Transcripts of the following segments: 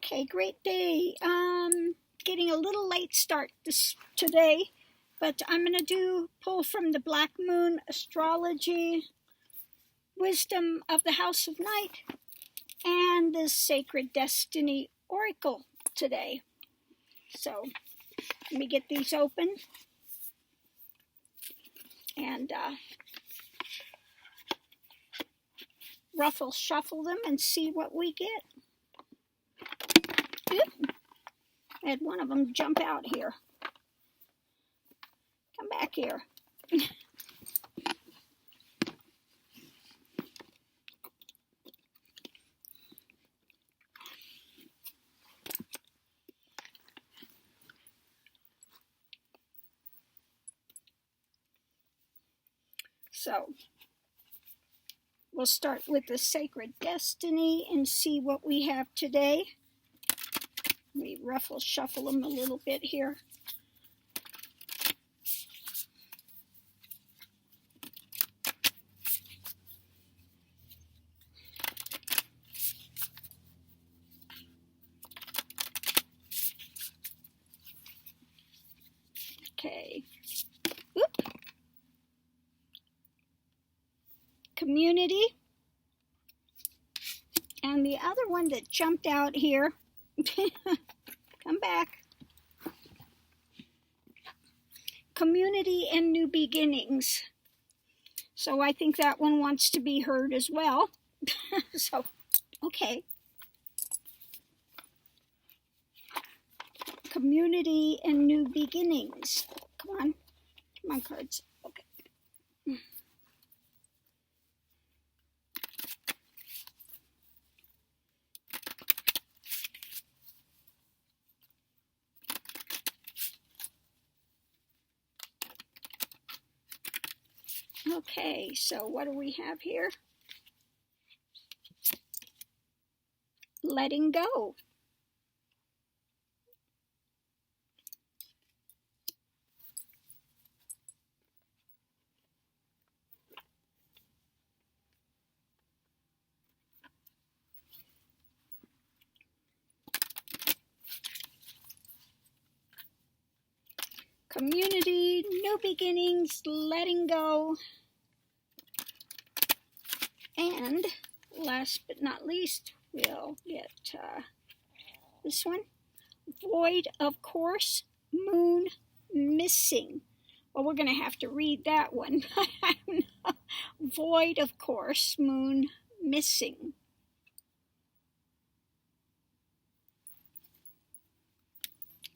Okay, great day. Getting a little late start today, but I'm going to pull from the Black Moon Astrology Wisdom of the House of Night and the Sacred Destiny Oracle today. So let me get these open and shuffle them and see what we get. Oop. I had one of them jump out here. Come back here. So we'll start with the Sacred Destiny and see what we have today. Let me shuffle them a little bit here. Okay. Oop. Community. And the other one that jumped out here, come back. Community and New Beginnings. So I think that one wants to be heard as well. So, okay. Community and New Beginnings. Come on, cards. Okay. Okay, so what do we have here? Letting go. Community, new beginnings, letting go. And last but not least, we'll get this one. Void of Course, Moon Missing. Well, we're going to have to read that one. Void of Course, Moon Missing.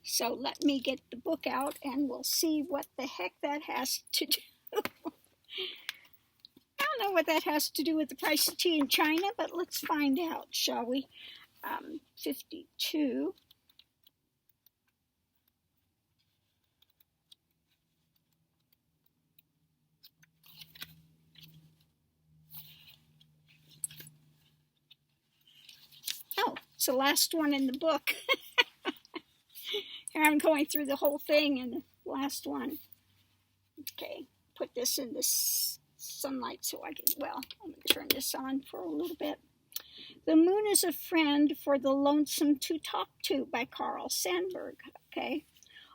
So let me get the book out and we'll see what the heck that has to do. I don't know what that has to do with the price of tea in China, but let's find out, shall we? 52. Oh, it's the last one in the book. Here I'm going through the whole thing and the last one. Okay, put this in this sunlight so I can, well, I'm going to turn this on for a little bit. The Moon is a Friend for the Lonesome to Talk to by Carl Sandburg. Okay,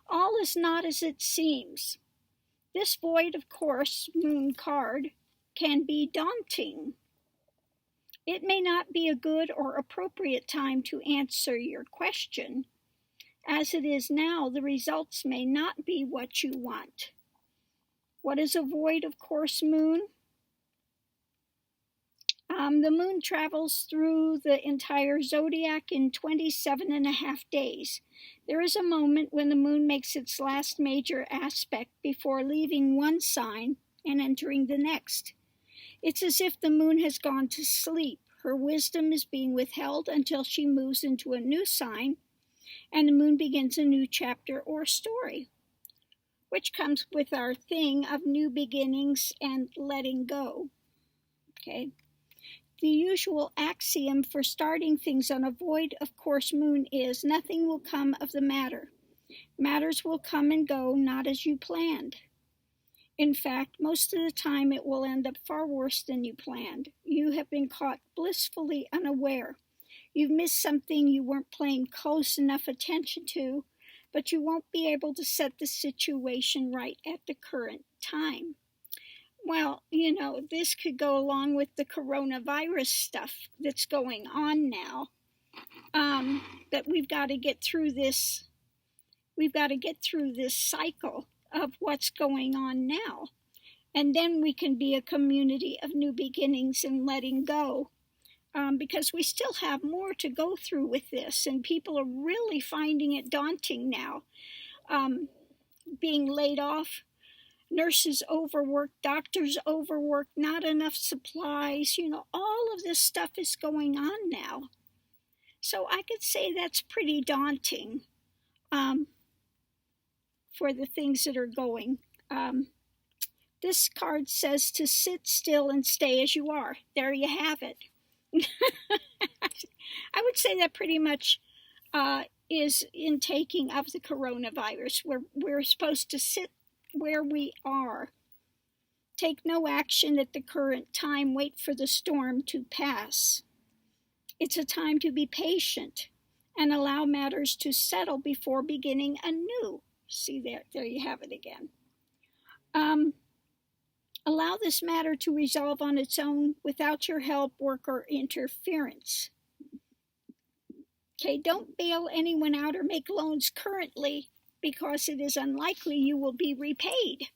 all is not as it seems. This Void of Course Moon card can be daunting. It may not be a good or appropriate time to answer your question. As it is now, the results may not be what you want. What is a Void of Course moon? The moon travels through the entire zodiac in 27.5 days. There is a moment when the moon makes its last major aspect before leaving one sign and entering the next. It's as if the moon has gone to sleep. Her wisdom is being withheld until she moves into a new sign, and the moon begins a new chapter or story, which comes with our thing of new beginnings and letting go. Okay. The usual axiom for starting things on a Void of Course moon is nothing will come of the matter. Matters will come and go not as you planned. In fact, most of the time it will end up far worse than you planned. You have been caught blissfully unaware. You've missed something you weren't paying close enough attention to, but you won't be able to set the situation right at the current time. Well, this could go along with the coronavirus stuff that's going on now. That we've got to get through this. We've got to get through this cycle of what's going on now. And then we can be a community of new beginnings and letting go. Because we still have more to go through with this, and people are really finding it daunting now. Being laid off, nurses overworked, doctors overworked, not enough supplies, all of this stuff is going on now. So I could say that's pretty daunting for the things that are going. This card says to sit still and stay as you are. There you have it. I would say that pretty much is in taking of the coronavirus. We're supposed to sit where we are. Take no action at the current time. Wait for the storm to pass. It's a time to be patient and allow matters to settle before beginning anew. See, there you have it again. Allow this matter to resolve on its own without your help, work, or interference. Okay, don't bail anyone out or make loans currently because it is unlikely you will be repaid.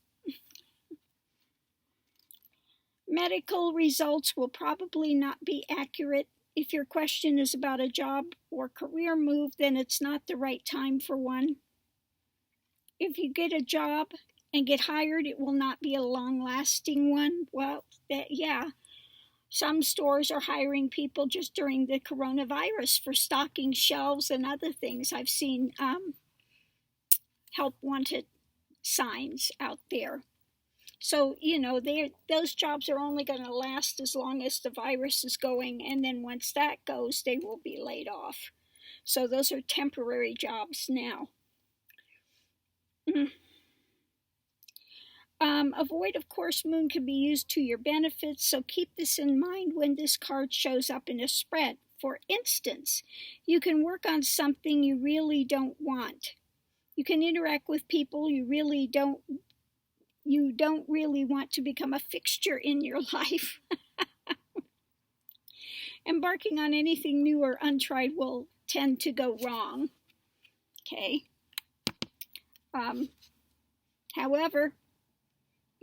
Medical results will probably not be accurate. If your question is about a job or career move, then it's not the right time for one. If you get a job and get hired, it will not be a long-lasting one. Well, some stores are hiring people just during the coronavirus for stocking shelves and other things. I've seen help wanted signs out there. So, those jobs are only going to last as long as the virus is going, and then once that goes, they will be laid off. So those are temporary jobs now. Avoid of course moon can be used to your benefit, so keep this in mind when this card shows up in a spread. For instance, you can work on something you really don't want. You can interact with people you don't really want to become a fixture in your life. Embarking on anything new or untried will tend to go wrong. Okay. However,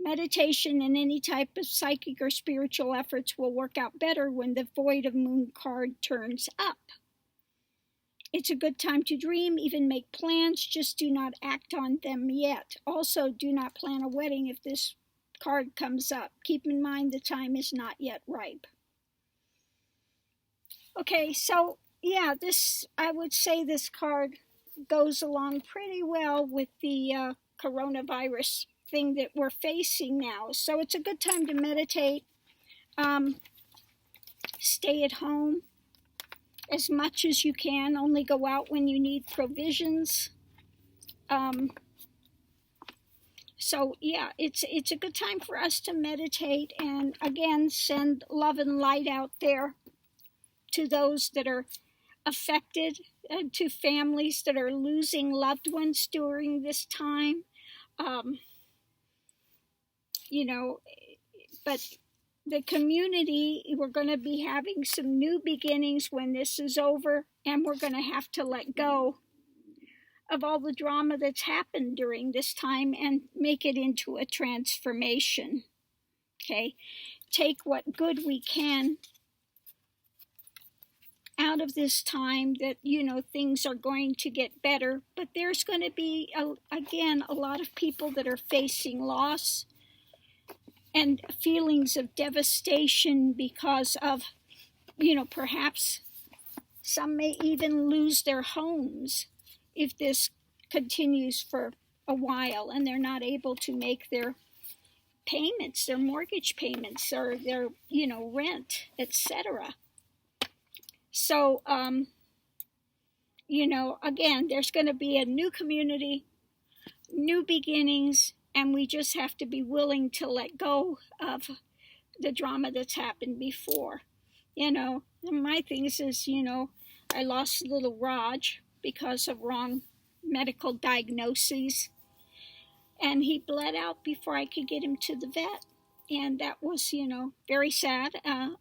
meditation and any type of psychic or spiritual efforts will work out better when the void of moon card turns up. It's a good time to dream, even make plans, just do not act on them yet. Also, do not plan a wedding if this card comes up. Keep in mind the time is not yet ripe. Okay, so I would say this card goes along pretty well with the coronavirus thing that we're facing now. So it's a good time to meditate, stay at home as much as you can, only go out when you need provisions. It's a good time for us to meditate and again send love and light out there to those that are affected, to families that are losing loved ones during this time. But the community, we're going to be having some new beginnings when this is over, and we're going to have to let go of all the drama that's happened during this time and make it into a transformation. Okay? Take what good we can out of this time, that, things are going to get better, but there's going to be, again, a lot of people that are facing loss and feelings of devastation because of, perhaps some may even lose their homes if this continues for a while and they're not able to make their payments, their mortgage payments, or their, rent, etc. So, again, there's going to be a new community, new beginnings, and we just have to be willing to let go of the drama that's happened before. My thing is, I lost little Raj because of wrong medical diagnoses, and he bled out before I could get him to the vet. And that was, very sad.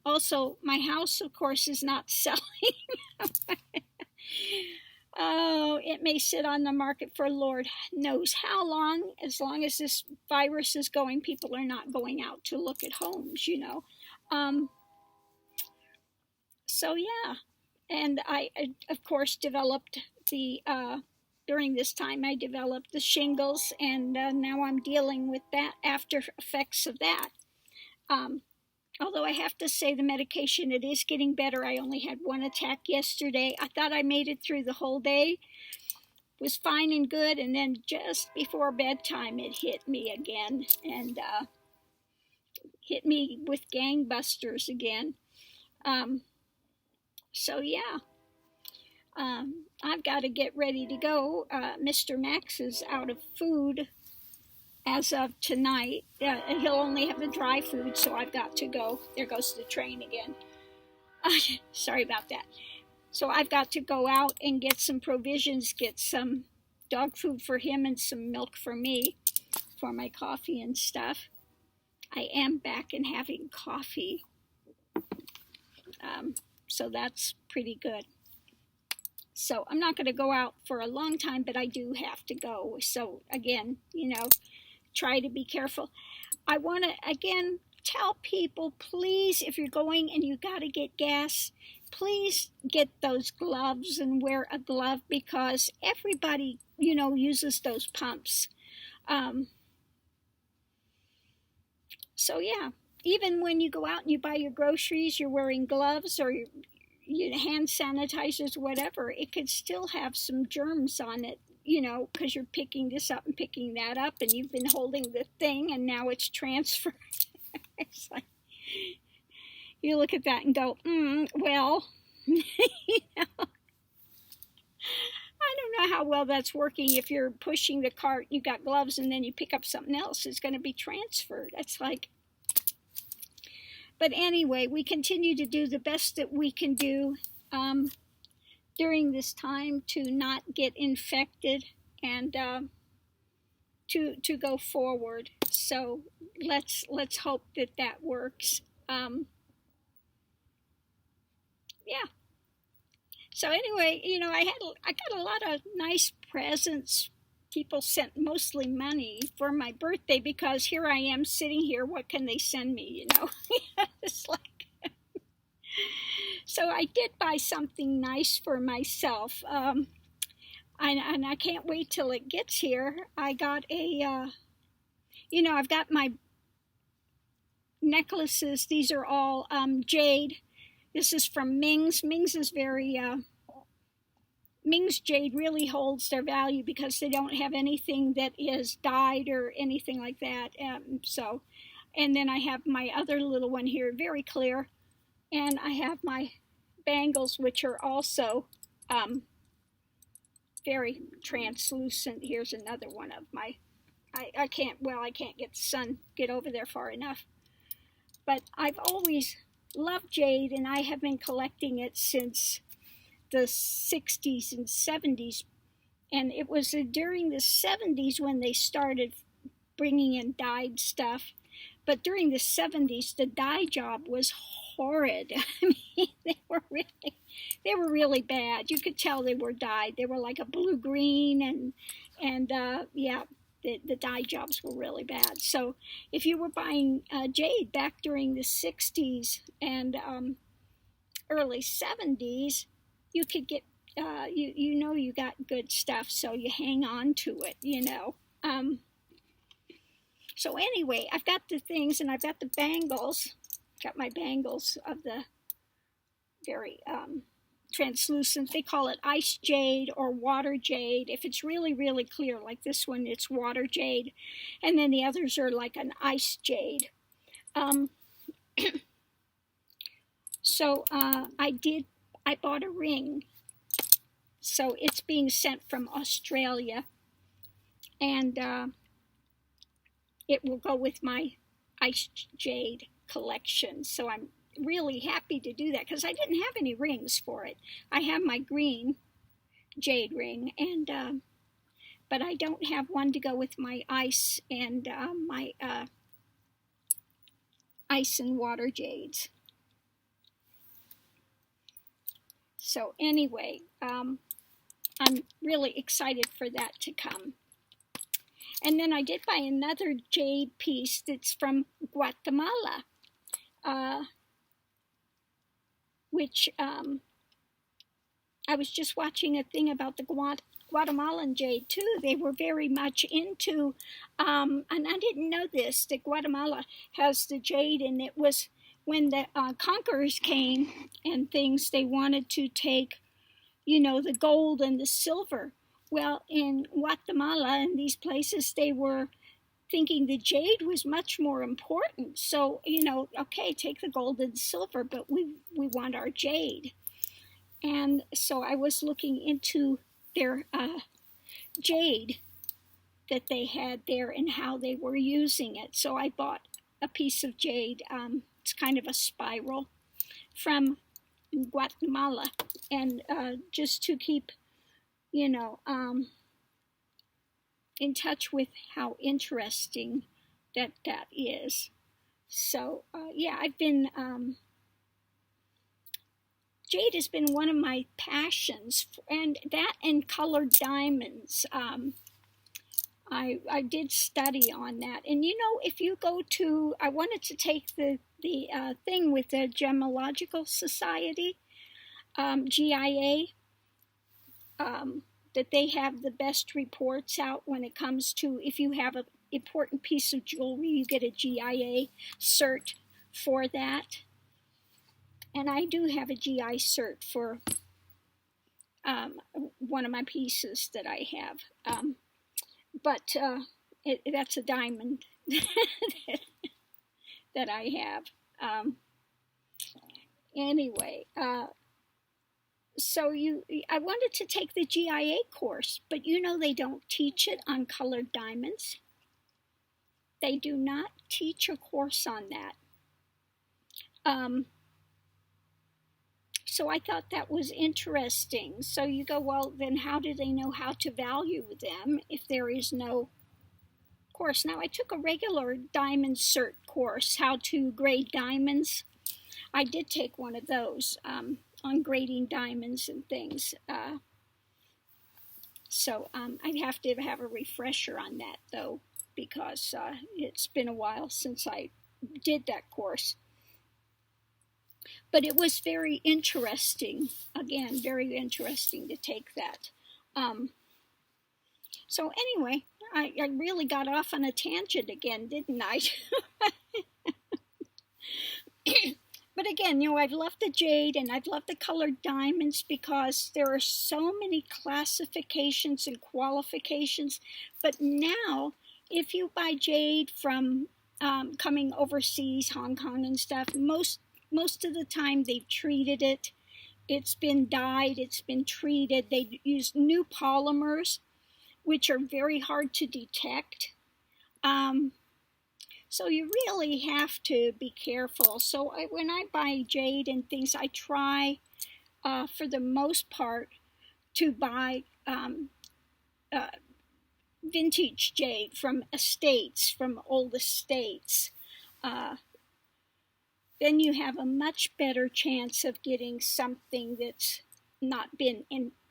Also, my house, of course, is not selling. Oh, it may sit on the market for Lord knows how long. As long as this virus is going, people are not going out to look at homes. So yeah, and I of course developed during this time I developed the shingles, and now I'm dealing with that after effects of that. Although I have to say the medication, it is getting better. I only had one attack yesterday. I thought I made it through the whole day, was fine and good, and then just before bedtime it hit me again, and hit me with gangbusters again. So yeah, I've got to get ready to go. Mr. Max is out of food as of tonight. He'll only have the dry food, so I've got to go. There goes the train again. Sorry about that. So I've got to go out and get some provisions, get some dog food for him and some milk for me for my coffee and stuff. I am back and having coffee. So that's pretty good. So I'm not going to go out for a long time, but I do have to go. So again, try to be careful. I want to, again, tell people, please, if you're going and you got to get gas, please get those gloves and wear a glove, because everybody, uses those pumps. So yeah, even when you go out and you buy your groceries, you're wearing gloves or hand sanitizers, whatever, it could still have some germs on it, because you're picking this up and picking that up, and you've been holding the thing, and now it's transferred. It's like, you look at that and go, well, I don't know how well that's working. If you're pushing the cart, you got gloves, and then you pick up something else, it's going to be transferred. It's like, but anyway, we continue to do the best that we can do during this time to not get infected and to go forward. So let's hope that works. Yeah. So anyway, I got a lot of nice presents. People sent mostly money for my birthday, because here I am sitting here. What can they send me? It's like. So I did buy something nice for myself, and I can't wait till it gets here. I got I've got my necklaces. These are all jade. This is from Ming's. Ming's is very. Ming's jade really holds their value because they don't have anything that is dyed or anything like that. And then I have my other little one here, very clear. And I have my bangles, which are also very translucent. Here's another one of my, I can't get over there far enough. But I've always loved jade, and I have been collecting it since the 60s and 70s. And it was during the 70s when they started bringing in dyed stuff. But during the 70s, the dye job was horrid. I mean, they were really bad. You could tell they were dyed. They were like a blue-green, and the dye jobs were really bad. So if you were buying jade back during the 60s and early 70s, you could get, you got good stuff, so you hang on to it, So anyway, I've got the things, and I've got the bangles. Got my bangles of the very translucent. They call it ice jade or water jade. If it's really, really clear, like this one, it's water jade. And then the others are like an ice jade. So I bought a ring. So it's being sent from Australia. And it will go with my ice jade collection. So I'm really happy to do that because I didn't have any rings for it. I have my green jade ring, and but I don't have one to go with my ice and my ice and water jades. So anyway, I'm really excited for that to come. And then I did buy another jade piece that's from Guatemala, which I was just watching a thing about the Guatemalan jade too. They were very much into, and I didn't know this, that Guatemala has the jade, and it was when the conquerors came and things, they wanted to take, the gold and the silver. Well, in Guatemala and these places, they were thinking the jade was much more important. So, okay, take the gold and silver, but we want our jade. And so I was looking into their jade that they had there and how they were using it. So I bought a piece of jade. It's kind of a spiral from Guatemala, and just to keep, in touch with how interesting that is. So yeah, I've been jade has been one of my passions, and that and colored diamonds. I did study on that, and if you go to, I wanted to take the thing with the Gemological Society, GIA, that they have the best reports out when it comes to, if you have an important piece of jewelry, you get a GIA cert for that. And I do have a GI cert for one of my pieces that I have. But that's a diamond that I have. Anyway, so I wanted to take the GIA course, but they don't teach it on colored diamonds. They do not teach a course on that. So I thought that was interesting. So you go, well, then how do they know how to value them if there is no course? Now, I took a regular diamond cert course, how to grade diamonds. I did take one of those on grading diamonds and things. So I'd have to have a refresher on that, though, because it's been a while since I did that course. But it was very interesting, again, very interesting to take that. So anyway, I really got off on a tangent again, didn't I? But again, I've loved the jade and I've loved the colored diamonds because there are so many classifications and qualifications. But now, if you buy jade from coming overseas, Hong Kong and stuff, most of the time they've treated it. It's been dyed, it's been treated. They use new polymers, which are very hard to detect. So you really have to be careful. So when I buy jade and things, I try, for the most part, to buy vintage jade from estates, from old estates. Then you have a much better chance of getting something that's not been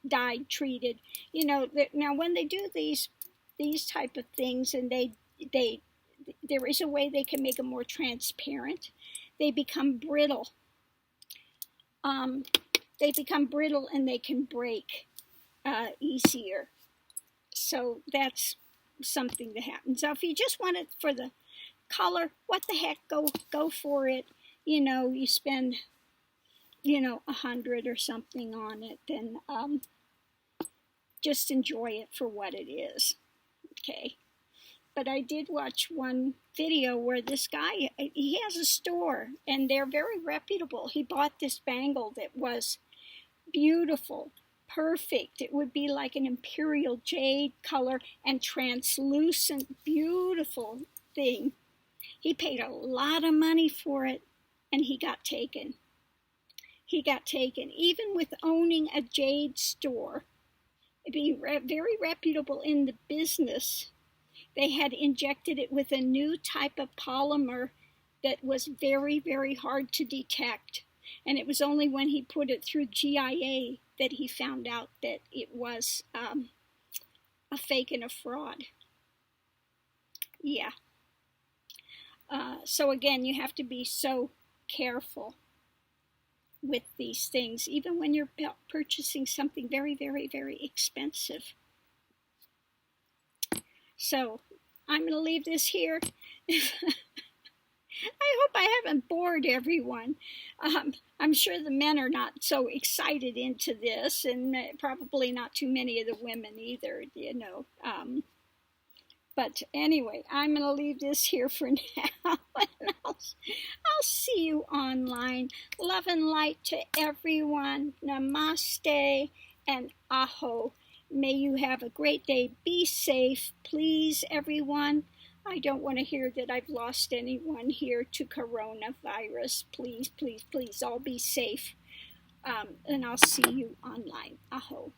dyed, treated. Now when they do these type of things, and there is a way they can make them more transparent, they become brittle. They become brittle and they can break easier. So that's something that happens. Now, if you just want it for the color, what the heck, go for it. You spend, $100 or something on it, then just enjoy it for what it is. Okay. But I did watch one video where this guy, he has a store, and they're very reputable. He bought this bangle that was beautiful, perfect. It would be like an imperial jade color and translucent, beautiful thing. He paid a lot of money for it. and he got taken. He got taken. Even with owning a jade store, being very reputable in the business, they had injected it with a new type of polymer that was very, very hard to detect. And it was only when he put it through GIA that he found out that it was a fake and a fraud. Yeah. So again, you have to be so careful with these things, even when you're purchasing something very, very, very expensive. So I'm going to leave this here. I hope I haven't bored everyone. I'm sure the men are not so excited into this, and probably not too many of the women either, you know. But anyway, I'm going to leave this here for now, and I'll see you online. Love and light to everyone. Namaste and aho. May you have a great day. Be safe, please, everyone. I don't want to hear that I've lost anyone here to coronavirus. Please, please, please, all be safe. And I'll see you online. Aho.